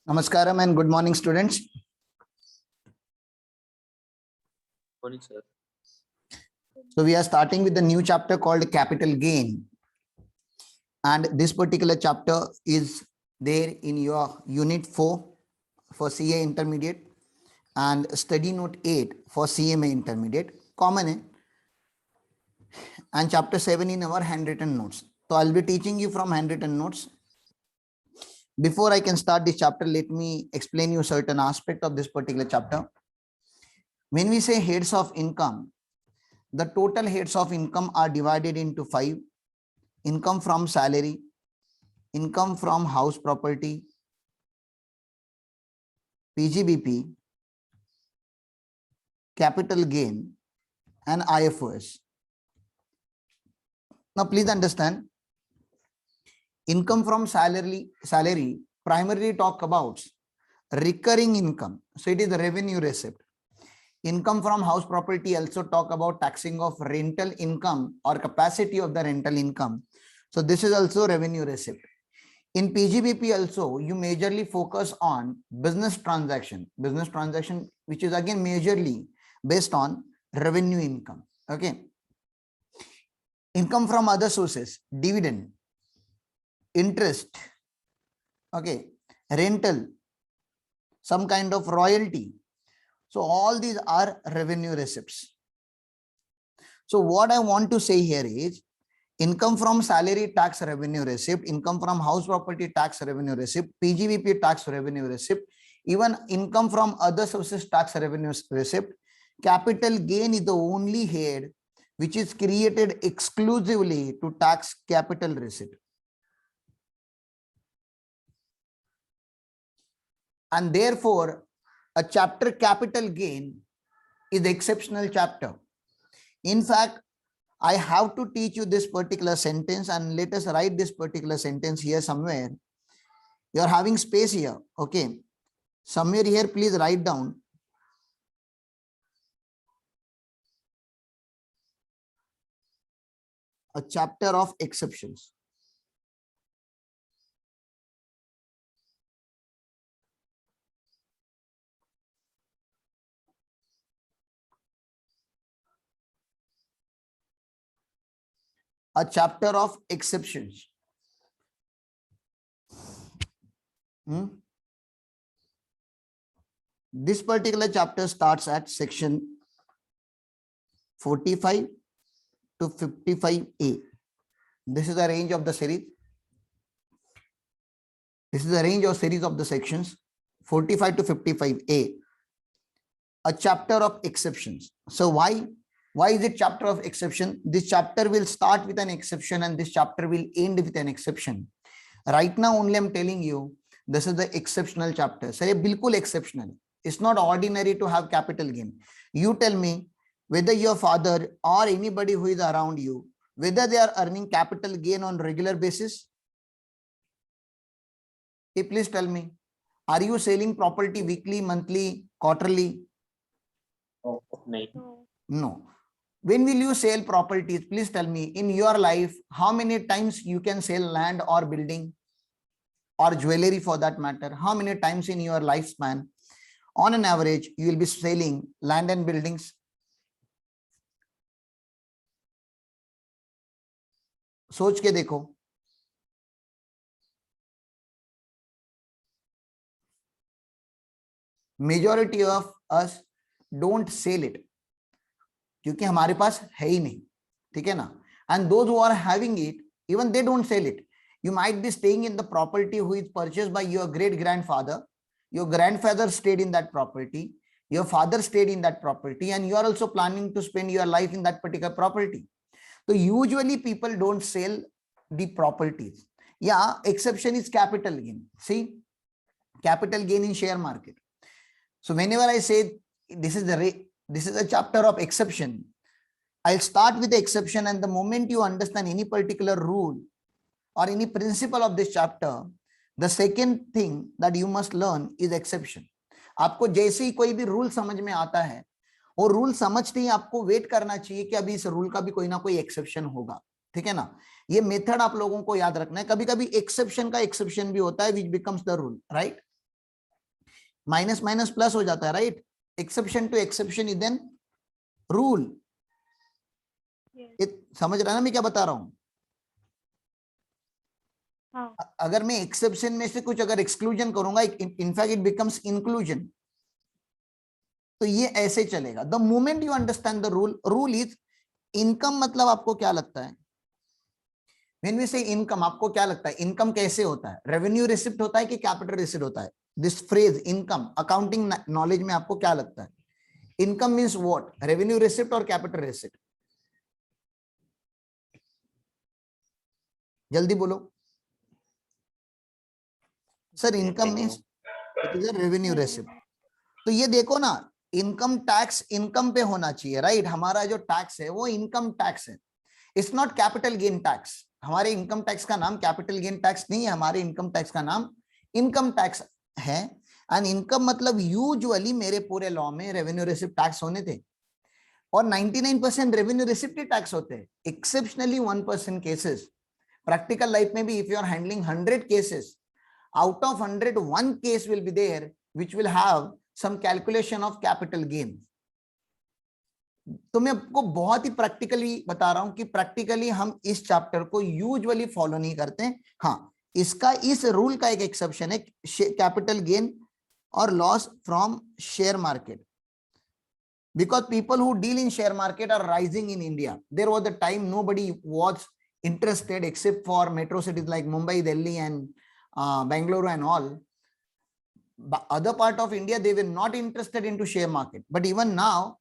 Namaskaram and good morning, students. Morning, sir. So we are starting with the new chapter called capital gain. And this particular chapter is there in your unit 4 for CA intermediate and study note 8 for CMA intermediate, common hai? And chapter 7 in our handwritten notes. So I'll be teaching you from handwritten notes. Before I can start this chapter, let me explain you certain aspect of this particular chapter. When we say heads of income, the total heads of income are divided into 5: income from salary, income from house property, PGBP, capital gain, and IFOS. Now please understand, income from salary primarily talk about recurring income. So it is the revenue receipt. Income from house property also talk about taxing of rental income or capacity of the rental income. So this is also revenue receipt. In PGBP also, you majorly focus on business transaction, which is again majorly based on revenue income. Okay. Income from other sources, dividend, interest, okay, rental, some kind of royalty. So all these are revenue receipts. So what I want to say here is income from salary tax revenue receipt, income from house property tax revenue receipt, PGBP tax revenue receipt, even income from other sources tax revenue receipt. Capital gain is the only head which is created exclusively to tax capital receipt. And therefore, a chapter capital gain is the exceptional chapter. In fact, I have to teach you this particular sentence, and let us write this particular sentence here somewhere. You are having space here. Okay. Somewhere here, please write down. A chapter of exceptions. A chapter of exceptions. This particular chapter starts at section 45 to 55A. This is the range of the series. This is the range of series of the sections 45 to 55A. A chapter of exceptions. So why is it chapter of exception? This chapter will start with an exception and this chapter will end with an exception. Right now only I'm telling you this is the exceptional chapter. Say bilkul exceptional. It's not ordinary to have capital gain. You tell me whether your father or anybody who is around you, whether they are earning capital gain on regular basis. Hey, please tell me, are you selling property weekly, monthly, quarterly? No. When will you sell properties? Please tell me, in your life, how many times you can sell land or building or jewelry for that matter? How many times in your lifespan, on an average, you will be selling land and buildings? सोच के देखो. Majority of us don't sell it क्योंकि हमारे पास है ही नहीं, ठीक है ना? And those who are having it, even they don't sell it. You might be staying in the property who is purchased by your great grandfather. Your grandfather stayed in that property. Your father stayed in that property, and you are also planning to spend your life in that particular property. So usually people don't sell the properties. Yeah, exception is capital gain. See, capital gain in share market. So whenever I say this is a chapter of exception, I'll start with the exception, and the moment you understand any particular rule or any principle of this chapter, the second thing that you must learn is exception. आपको जैसे ही कोई भी rule समझ में आता है, और rule समझते ही आपको वेट करना चाहिए कि अभी इस रूल का भी कोई ना कोई एक्सेप्शन होगा, ठीक है ना? ये मेथड आप लोगों को याद रखना है. कभी कभी एक्सेप्शन का एक्सेप्शन भी होता है, which becomes the rule, right? Minus minus plus हो जाता है, right? Exception to exception is then rule. समझ रहा है ना मैं क्या बता रहा हूं? अगर मैं एक्सेप्शन में से कुछ अगर एक्सक्लूजन करूंगा, इनफैक्ट इट बिकम्स इंक्लूजन, तो ये ऐसे चलेगा। The moment you understand the rule, rule is income. मतलब आपको क्या लगता है व्हेन वी से इनकम, आपको क्या लगता है इनकम कैसे होता है? रेवेन्यू रिसिप्ट होता है कि कैपिटल रिसिप्ट होता है? This phrase income, accounting knowledge में आपको क्या लगता है? Income means what? Revenue receipt और कैपिटल रिसिप्ट? जल्दी बोलो sir. Income means it is a revenue receipt. तो ये देखो ना, इनकम टैक्स इनकम पे होना चाहिए, राइट? हमारा जो टैक्स है वो इनकम टैक्स है, it's not capital gain tax. हमारे इनकम टैक्स का नाम कैपिटल गेन टैक्स नहीं है, हमारे इनकम टैक्स का नाम इनकम टैक्स है। एंड इनकम मतलब यूजुअली मेरे पूरे लॉ में रेवेन्यू रिसिप्ट टैक्स होने थे, और 99% रेवेन्यू रिसिप्ट टैक्स होते हैं, एक्सेप्शनली 1% केसेस। प्रैक्टिकल लाइफ में भी if you are handling 100 cases, out of 100 one case will be there which will have some calculation of capital gain. तो मैं आपको बहुत ही प्रैक्टिकली बता रहा हूं कि प्रैक्टिकली हम इस चैप्टर को यूजुअली फॉलो नहीं करते हैं। हाँ, इसका इस रूल का एक एक्सेप्शन है, कैपिटल गेन और loss from share market, because people who deal in share market are rising in India. There was a time nobody was interested except for metro cities like Mumbai, Delhi and Bangalore and all. But other part of India, they were not interested into share market. But even now,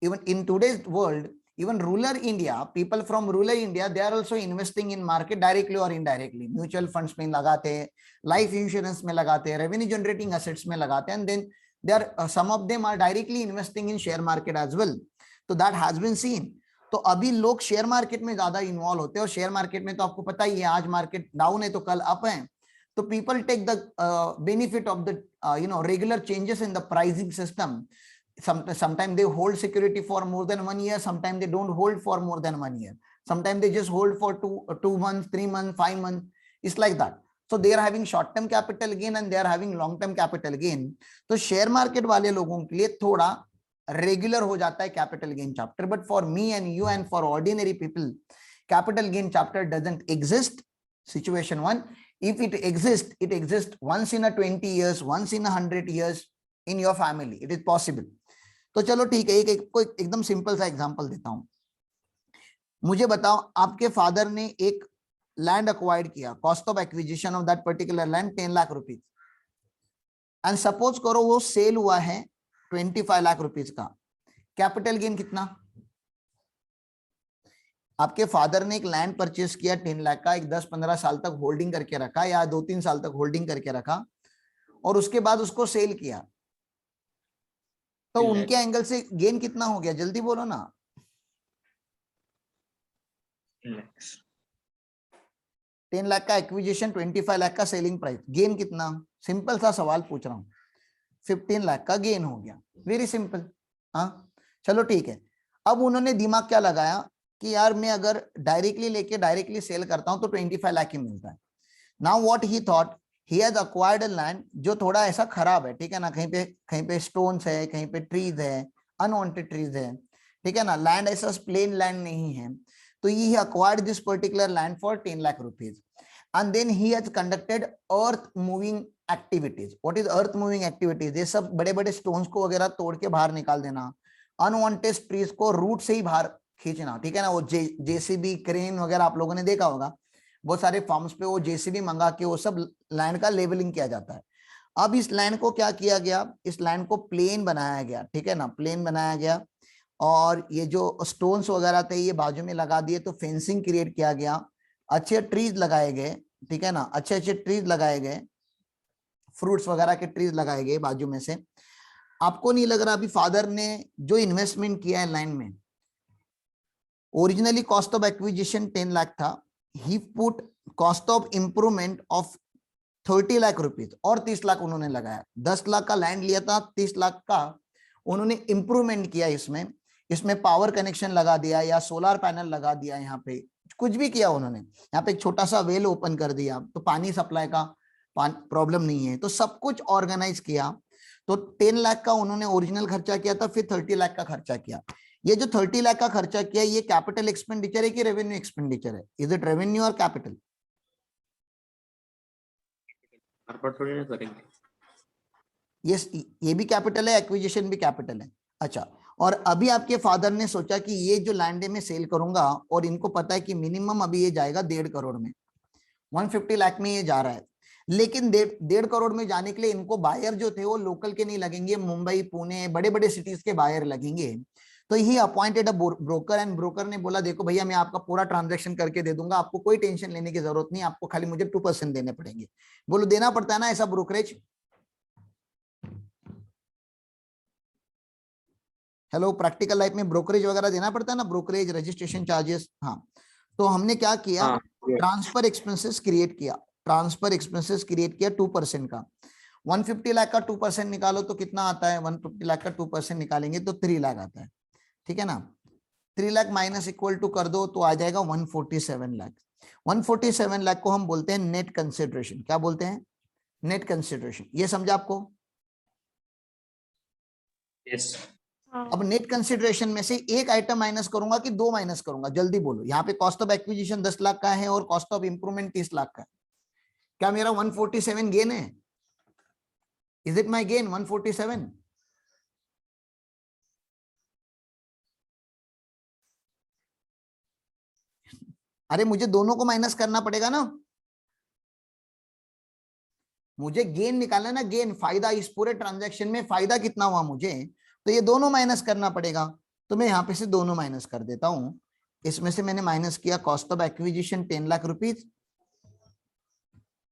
even in today's world, even rural India, people from rural India, they are also investing in market directly or indirectly. Mutual funds में लगाते हैं, life insurance में लगाते हैं, revenue generating assets में लगाते हैं, and then they are some of them are directly investing in share market as well. So that has been seen. तो अभी लोग शेयर मार्केट में ज्यादा इन्वॉल्व होते हैं, और शेयर मार्केट में तो आपको पता ही है, आज मार्केट डाउन है तो कल अप है. तो people take the benefit of the regular changes in the pricing system. Sometimes they hold security for more than 1 year, sometimes they don't hold for more than 1 year, sometimes they just hold for 2 months, 3 months, 5 months. It's like that. So they are having short term capital gain and they are having long term capital gain. तो share market वाले लोगों के लिए थोड़ा regular हो जाता है capital gain chapter, but for me and you and for ordinary people, capital gain chapter doesn't exist. Situation 1, if it exists once in a 20 years, once in a 100 years in your family. It is possible. तो चलो ठीक है, एक एकदम simple सा example देता हूं. मुझे बताओ, आपके फादर ने एक लैंड अक्वायर्ड किया, cost of acquisition of that particular land 10 lakh rupees, and suppose करो वो सेल हुआ है 25 लाख रुपीज का. कैपिटल गेन कितना? आपके फादर ने एक लैंड परचेस किया 10 लाख का, एक 10-15 साल तक होल्डिंग करके रखा, या 2-3 साल तक होल्डिंग करके रखा, और उसके बाद उसको सेल किया. तो उनके एंगल से गेन कितना हो गया? जल्दी बोलो ना. 10 लाख का एक्विजिशन, 25 लाख का सेलिंग प्राइस, गेन कितना? सिंपल सा सवाल पूछ रहा हूं. 15 लाख का गेन हो गया. Very simple. हाँ चलो ठीक है. अब उन्होंने दिमाग क्या लगाया कि यार मैं अगर डायरेक्टली लेके डायरेक्टली सेल करता हूं तो 25 लाख ही मिलता है. Now what he thought, he has acquired a land जो थोड़ा ऐसा खराब है, ठीक है ना, कहीं पे स्टोन्स है, कहीं पे ट्रीज है, अनवांटेड ट्रीज है, ठीक है ना, लैंड ऐसा प्लेन लैंड नहीं है. तो he acquired this particular land for 10 lakh rupees, and then he has conducted earth moving activities. What is earth moving activities? ये सब बड़े बड़े स्टोन्स को वगैरह तोड़ के बाहर निकाल देना, अनवांटेड ट्रीज को रूट से ही बाहर खींचना, ठीक है ना. वो जेसीबी क्रेन वगैरह आप लोगों ने देखा होगा, बहुत सारे फार्म्स पे वो जेसीबी मंगा के वो सब लैंड का लेवलिंग किया जाता है. अब इस लैंड को क्या किया गया? इस लैंड को प्लेन बनाया गया, ठीक है ना, प्लेन बनाया गया, और ये जो स्टोन्स वगैरह थे ये बाजू में लगा दिए, तो फेंसिंग क्रिएट किया गया, अच्छे ट्रीज लगाए गए, ठीक है ना, अच्छे अच्छे ट्रीज लगाए गए, फ्रूट्स वगैरह के ट्रीज लगाए गए बाजू में से. आपको नहीं लग रहा अभी फादर ने जो इन्वेस्टमेंट किया है लैंड में, originally cost of acquisition 10 lakh था, he put cost of improvement of 30 lakh rupees, और 30 लाख उन्होंने लगाया. 10 लाख का लैंड लिया था, 30 लाख का उन्होंने इंप्रूवमेंट किया. इसमें पावर कनेक्शन लगा दिया या सोलर पैनल लगा दिया, यहाँ पे कुछ भी किया उन्होंने. यहाँ पे एक छोटा सा वेल ओपन कर दिया, तो पानी सप्लाई का प्रॉब्लम नहीं है, तो सब कुछ ऑर्गेनाइज किया. तो 10 लाख का उन्होंने ओरिजिनल खर्चा किया था, फिर 30 लाख का खर्चा किया। ये जो 30 लाख का खर्चा किया, ये कैपिटल एक्सपेंडिचर है कि रेवेन्यू एक्सपेंडिचर है? इज इट रेवेन्यू और कैपिटल? थोड़ी ना करेंगे। यस, ये भी कैपिटल है, एक्विजिशन भी कैपिटल है। अच्छा, और अभी आपके फादर ने सोचा कि ये जो लैंड है मैं सेल करूंगा, और इनको पता है कि मिनिमम अभी ये जाएगा 1.5 करोड़ में, 150 लाख में ये जा रहा है। लेकिन 1.5 करोड़ में जाने के लिए इनको बायर जो थे वो लोकल के नहीं लगेंगे, मुंबई पुणे बड़े बड़े सिटीज के बायर लगेंगे। तो ही appointed a broker, and broker ने बोला देखो भैया मैं आपका पूरा ट्रांजैक्शन करके दे दूंगा, आपको कोई टेंशन लेने की जरूरत नहीं, आपको खाली मुझे 2% देने पड़ेंगे। बोलो देना पड़ता है ना ऐसा ब्रोकरेज? हेलो, प्रैक्टिकल लाइफ में ब्रोकरेज वगैरह देना पड़ता है ना, ब्रोकरेज, रजिस्ट्रेशन चार्जेस। हाँ, तो हमने क्या किया, हाँ, ट्रांसफर एक्सपेंसेस क्रिएट किया, ट्रांसफर एक्सपेंसेस क्रिएट किया 2% का। 150 लाख का 2% निकालो तो कितना आता है? 150 लाख का 2% निकालेंगे तो 3 लाख आता है, ठीक है ना? 3 लाख माइनस इक्वल टू कर दो तो आ जाएगा 147 लाख। 147 लाख को हम बोलते हैं नेट कंसिडरेशन। क्या बोलते हैं? Net consideration. ये समझा आपको? यस। अब नेट कंसिडरेशन में से एक आइटम माइनस करूंगा कि दो माइनस करूंगा? जल्दी बोलो। यहाँ पे कॉस्ट ऑफ एक्विजिशन 10 लाख का है और कॉस्ट ऑफ इंप्रूवमेंट 30 लाख का है। क्या मेरा 147 गेन है? Is it my gain 147? अरे मुझे दोनों को माइनस करना पड़ेगा ना, मुझे गेन निकालना ना, गेन, फायदा। इस पूरे ट्रांजैक्शन में फायदा कितना हुआ मुझे, तो ये दोनों माइनस करना पड़ेगा। तो मैं यहाँ पे से दोनों माइनस कर देता हूं। इसमें से मैंने माइनस किया cost of acquisition 10 lakh rupees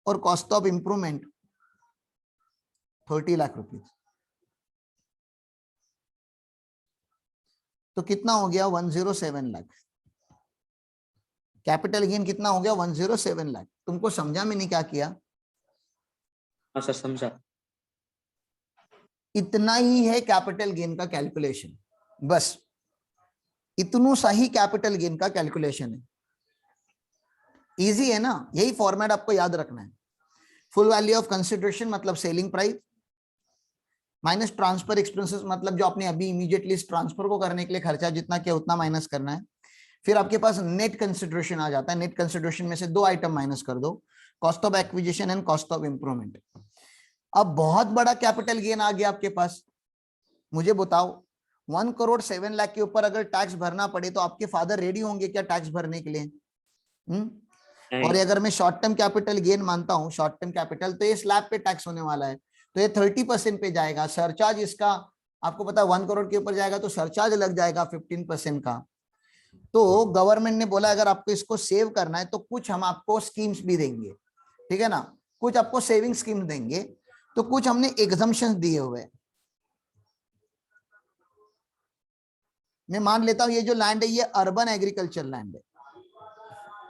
और cost of improvement 30 lakh rupees. तो कितना हो गया? 107 लाख। कैपिटल गेन कितना हो गया? 107 लाख। तुमको समझा मैंने क्या किया? हाँ सर, समझा। इतना ही है कैपिटल गेन का कैलकुलेशन, बस इतनू सा ही कैपिटल गेन का कैलकुलेशन है। इजी है ना? यही फॉर्मेट आपको याद रखना है। फुल वैल्यू ऑफ कंसिडरेशन मतलब selling price, minus transfer expenses मतलब जो आपने अभी इमीडिएटली इस ट्रांसफर को करने के लिए खर्चा जितना किया उतना माइनस करना है। फिर आपके पास नेट कंसिडरेशन आ जाता है। नेट कंसिडरेशन में से दो आइटम माइनस कर दो, cost of acquisition and cost of improvement. अब बहुत बड़ा कैपिटल गेन आ गया आपके पास। मुझे बताओ 1 करोड़ 7 लाख के ऊपर अगर टैक्स भरना पड़े तो आपके फादर रेडी होंगे क्या टैक्स भरने के लिए? और अगर मैं शॉर्ट टर्म कैपिटल गेन मानता हूं, शॉर्ट टर्म कैपिटल, तो ये स्लैब पे टैक्स होने वाला है, तो ये 30% पे जाएगा। सरचार्ज इसका आपको पता है 1 करोड़ के ऊपर जाएगा तो सरचार्ज लग जाएगा 15% का। तो गवर्नमेंट ने बोला अगर आपको इसको सेव करना है तो कुछ हम आपको स्कीम्स भी देंगे, ठीक है ना? कुछ आपको सेविंग स्कीम देंगे, तो कुछ हमने एग्जम्पशंस दिए हुए। मैं मान लेता हूं ये जो लैंड है ये अर्बन एग्रीकल्चर लैंड है।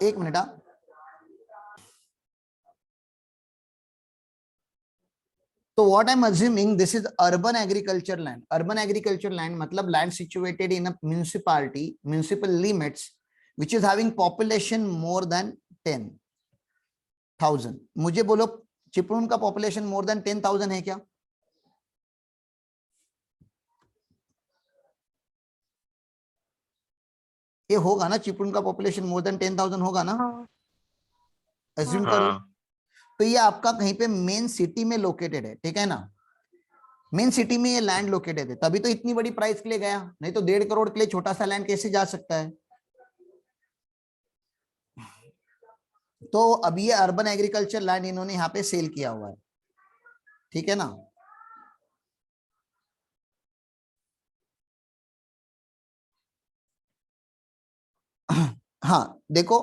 एक मिनट। तो what I am assuming this is urban agriculture land. Urban agriculture land मतलब land situated in a municipality, municipal limits which is having population more than 10,000। मुझे बोलो चिपळूण का पॉपुलेशन मोर देन 10,000 है क्या? ये होगा ना, चिपळूण का पॉपुलेशन मोर देन 10,000 होगा ना? अज्यूम करो। तो ये आपका कहीं पे मेन सिटी में लोकेटेड है, ठीक है ना? मेन सिटी में ये लैंड लोकेटेड है, तभी तो इतनी बड़ी प्राइस के लिए गया, नहीं तो 1.5 करोड़ के लिए छोटा सा लैंड कैसे जा सकता है? तो अब ये अर्बन एग्रीकल्चर लैंड इन्होंने यहाँ पे सेल किया हुआ है, ठीक है ना? हाँ देखो,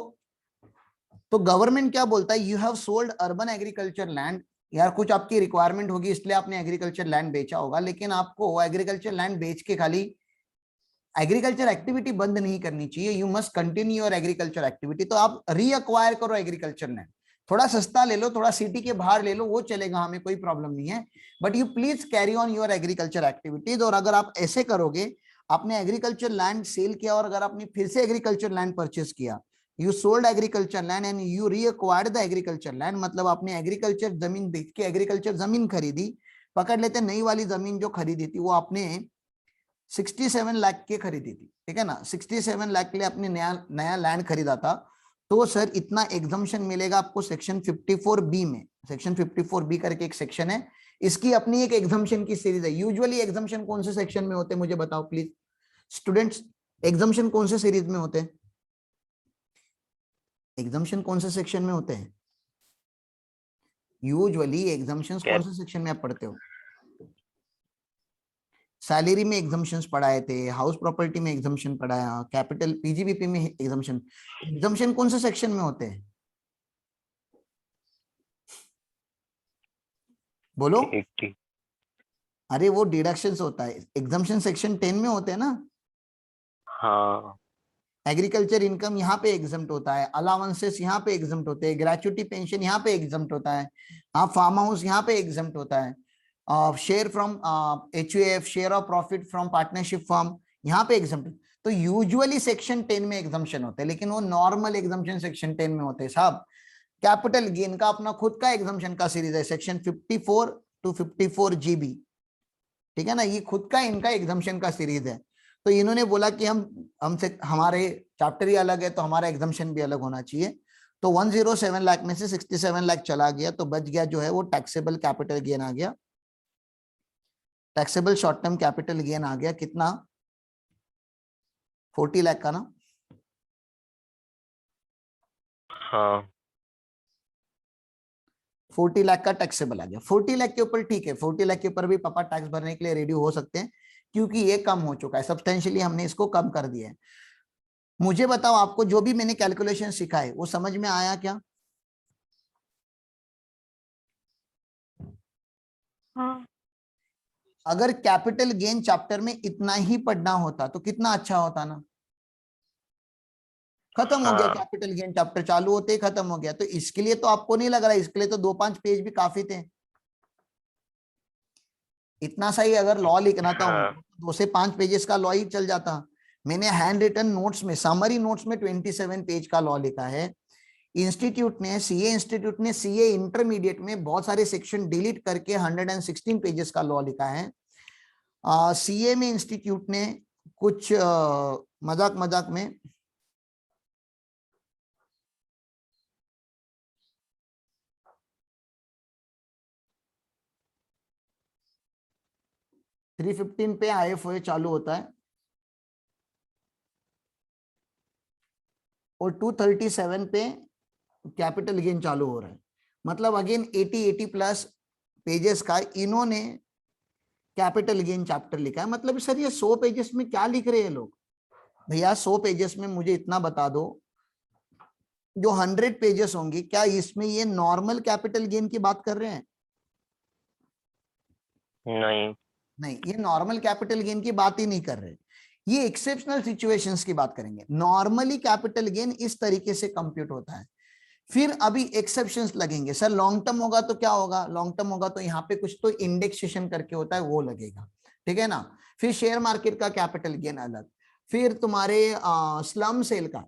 तो गवर्नमेंट क्या बोलता है, you have sold urban agriculture land. यार कुछ आपकी रिक्वायरमेंट होगी इसलिए आपने एग्रीकल्चर लैंड बेचा होगा, लेकिन आपको एग्रीकल्चर लैंड बेच के खाली एग्रीकल्चर एक्टिविटी बंद नहीं करनी चाहिए। You must continue your agriculture activity. तो आप रीअक्वायर करो एग्रीकल्चर लैंड, थोड़ा सस्ता ले लो, थोड़ा सिटी के बाहर ले लो, वो चलेगा, हमें कोई प्रॉब्लम नहीं है, but you please carry on your agriculture activities. और अगर आप ऐसे करोगे, आपने एग्रीकल्चर लैंड सेल किया और अगर आपने फिर से एग्रीकल्चर लैंड परचेस किया, you sold agriculture land and you reacquired the agriculture land, मतलब आपने एग्रीकल्चर जमीन बेच के एग्रीकल्चर जमीन खरीदी, पकड़ लेते नई वाली जमीन जो खरीदी थी वो आपने 67 लाख के खरीदी थी, ठीक है ना, 67 लाख के लिए आपने नया लैंड खरीदा था, तो सर इतना एग्जम्पशन मिलेगा आपको सेक्शन 54B में। सेक्शन 54B करके एक सेक्शन है, इसकी अपनी एक एग्जम्पशन की सीरीज है। यूजुअली एग्जम्पशन कौन से सेक्शन में होते हैं मुझे बताओ प्लीज स्टूडेंट्स, एग्जम्पशन कौन से सीरीज में होते हैं, एग्जम्पशन कौन से सेक्शन में होते हैं, यूजुअली एग्जम्पशंस कौन से सेक्शन में आप पढ़ते हो? सैलरी में एग्जम्पशंस पढ़ाए थे, हाउस प्रॉपर्टी में एग्जम्पशन पढ़ाया, कैपिटल पीजीबीपी में एग्जम्पशन। एग्जम्पशन कौन से सेक्शन में होते हैं बोलो? अरे वो डिडक्शंस होता है, एग्जम्पशन सेक्शन 10 में होते हैं ना। हाँ, एग्रीकल्चर इनकम यहाँ पे एग्जम्प्ट होता है, अलाउंसेस यहाँ पे एग्जम्प्ट होते हैं, ग्रेचुइटी पेंशन यहाँ पे एग्जम्प्ट होता है, आप फार्म हाउस यहाँ पे एग्जम्प्ट होता है, share from HUF, share of profit from partnership firm यहाँ पे एग्जम्प्ट। तो यूजुअली सेक्शन 10 में एग्जम्पशन होते हैं, लेकिन वो नॉर्मल एग्जम्पशन सेक्शन 10 में होते हैं साहब। कैपिटल गेन का अपना खुद का एग्जम्पशन का सीरीज है, सेक्शन 54 to 54GB, ठीक है ना, ये खुद का इनका एग्जम्पशन का सीरीज है। तो इन्होंने बोला कि हमसे हमारे चैप्टर ही अलग है तो हमारा एग्जम्पशन भी अलग होना चाहिए। तो 107 लाख में से 67 लाख चला गया, तो बच गया जो है वो टैक्सेबल कैपिटल गेन आ गया, taxable short term capital gain आ गया कितना, 40 लाख का ना। हाँ, 40 लाख का टैक्सेबल आ गया। 40 लाख के ऊपर ठीक है, 40 लाख के ऊपर भी पापा टैक्स भरने के लिए रेडी हो सकते हैं, क्योंकि ये कम हो चुका है सब्सटेंशियली, हमने इसको कम कर दिया है। मुझे बताओ आपको जो भी मैंने कैलकुलेशन सिखाए वो समझ में आया क्या? हाँ, अगर कैपिटल गेन चैप्टर में इतना ही पढ़ना होता तो कितना अच्छा होता ना। खत्म हो गया, हाँ, कैपिटल गेन चैप्टर चालू होते ही खत्म हो गया। तो इसके लिए तो आपको नहीं लग रहा, इसके लिए तो 2-5 पेज भी काफी थे। इतना सही अगर लॉ लिखना था हाँ, उनको, 2 से 5 पेजेस का लॉ ही चल जाता। मैंने हैंड रिटन नोट्स में, समरी नोट्स में 27 पेज का लॉ लिखा है। इंस्टीट्यूट ने, सीए इंस्टीट्यूट ने सीए इंटरमीडिएट में बहुत सारे सेक्शन डिलीट करके 116 पेजेस का लॉ लिखा है। सीए में इंस्टीट्यूट ने कुछ मजाक मजाक में 315 पे IFOA चालू होता है और 237 पे कैपिटल गेन चालू हो रहा है। मतलब अगेन 80 प्लस पेजेस का इन्होंने कैपिटल गेन चैप्टर लिखा है। मतलब सर ये 100 पेजेस में क्या लिख रहे हैं लोग? भैया 100 पेजेस में मुझे इतना बता दो, जो 100 पेजेस होंगे क्या इसमें ये नॉर्मल कैपिटल गेन की बात कर रहे हैं? नहीं, नहीं, ये नॉर्मल कैपिटल गेन की बात ही नहीं कर रहे, ये एक्सेप्शनल सिचुएशंस की बात करेंगे। नॉर्मली कैपिटल गेन इस तरीके से कंप्यूट होता है। फिर अभी एक्सेप्शंस लगेंगे, सर लॉन्ग टर्म होगा तो क्या होगा? लॉन्ग टर्म होगा तो यहाँ पे कुछ तो इंडेक्सेशन करके होता है वो लगेगा, ठीक है ना। फिर शेयर मार्केट का कैपिटल गेन अलग, फिर तुम्हारे स्लम सेल का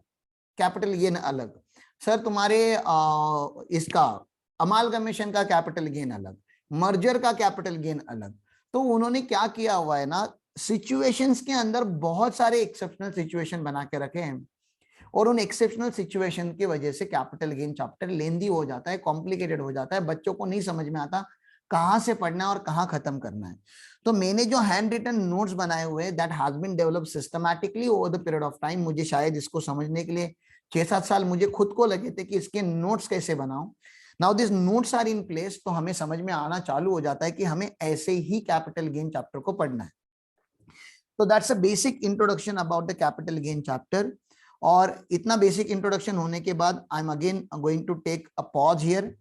कैपिटल गेन अलग, सर तुम्हारे इसका अमालगमेशन का कैपिटल गेन अलग, मर्जर का कैपिटल गेन अलग। तो उन्होंने क्या किया हुआ है ना, सिचुएशंस के अंदर बहुत सारे एक्सेप्शनल सिचुएशन बना के रखे हैं, और उन एक्सेप्शनल सिचुएशन की वजह से कैपिटल गेन चैप्टर लेंदी हो जाता है, कॉम्प्लिकेटेड हो जाता है, बच्चों को नहीं समझ में आता कहां से पढ़ना है और कहां खत्म करना है। तो मैंने जो हैंड रिटन नोट्स बनाए हुए हैं that has been developed systematically over the period of time, मुझे शायद इसको समझने के लिए 6-7 साल मुझे खुद को लगे थे कि इसके नोट्स कैसे बनाऊं। Now this notes are in place, तो हमें समझ में आना चालू हो जाता है कि हमें ऐसे ही कैपिटल गेन चैप्टर को पढ़ना है। तो that's a basic introduction about the capital gain chapter. और इतना बेसिक इंट्रोडक्शन होने के बाद I am again going to take a pause here